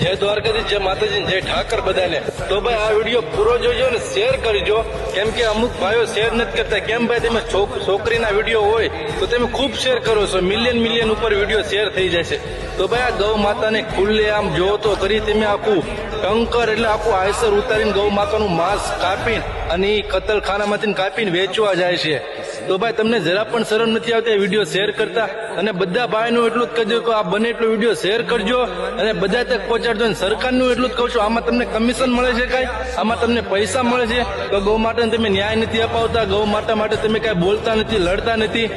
જય દ્વારકાધીશ, જય માતાજી, જય ઠાકર બધાને. તો ભાઈ આ વિડીયો પૂરો જોજો ને શેર કરજો, કેમ કે અમુક ભાઈઓ શેર નથી કરતા. કેમ ભાઈ, તમે છોકરીના વિડીયો હોય તો તમે ખૂબ શેર કરો છો, મિલિયન ઉપર વિડીયો શેર થઈ જાય છે. તો ભાઈ આ ગૌ માતાને ખુલ્લે આમ જો તો કરી તમે આખું ટંકર એટલે આખું આયસર ઉતારીને ગૌ માતાનું માંસ કાપીને અને એ કતલખાનામાંથી કાપીને વેચવા જાય છે. તો ભાઈ તમને જરા પણ શરમ નથી આવતી વિડીયો શેર કરતા? અને બધા ભાઈનું એટલું જ કરજો કે આ બને એટલો વિડીયો શેર કરજો અને બધા તક પહોંચાડજો. અને સરકારનું એટલું જ કહું છું, આમાં તમને કમિશન મળે છે કાંઈ? આમાં તમને પૈસા મળે છે? તો ગૌ માતાને તમે ન્યાય નથી અપાવતા, ગૌ માતા માટે તમે કાંઈ બોલતા નથી, લડતા નથી.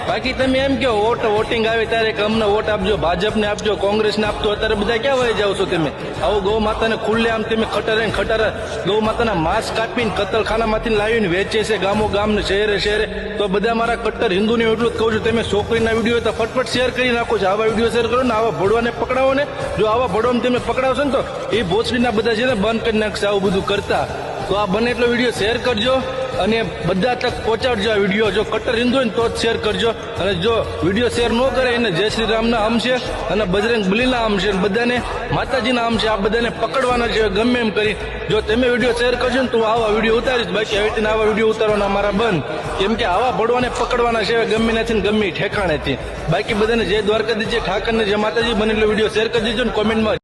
બાકી તમે એમ કહો વોટિંગ આવે ત્યારે કે અમને વોટ આપજો, ભાજપને આપજો, કોંગ્રેસને આપજો. અત્યારે બધા ક્યાં વહી જાવ છો તમે? આવું ગૌ માતાને ખુલ્લે આમ તમે ખટારે ગૌ માતાના માંસ કાપીને કતલખાનામાંથી લાવીને વેચે છે ગામો ગામ ને શહેરે. તો બધા મારા કટ્ટર હિન્દુને એટલું જ કહું છું, તમે છોકરીના વિડીયો તો ફટફટ શેર કરી નાખો છો. આવા વિડીયો શેર કરો ને, આવા ભોળવાને પકડાવો ને. જો આવા ભોળવાને તમે પકડાવશો ને તો એ ભોસડીના બધા છે ને બંધ કરી નાખશે આવું બધું કરતા. તો આ બને એટલો વિડીયો શેર કરજો અને બધા તક પહોંચાડજો આ વિડીયો. જો કટ્ટર હિન્દુ હોય ને તો જ શેર કરજો. અને જો વિડીયો શેર ન કરે એને જય શ્રી રામના આમ છે અને બજરંગ બલીના આમ છે, બધાને માતાજીના આમ છે. આ બધાને પકડવાના છે ગમે એમ કરી. જો તમે વિડીયો શેર કરજો ને તો હું આવા વિડીયો ઉતારીશ. બાકી હવે તેને આવા વિડીયો ઉતારવાના અમારા બંધ, કેમ કે આવા ભડવાને પકડવાના છે ગમે નથી ને ગમે ઠેકાણેથી. બાકી બધાને જય દ્વારકાધીશ, જય ઠાકરને, જય માતાજી. બને એટલો વિડીયો શેર કરી દેજો ને કોમેન્ટમાં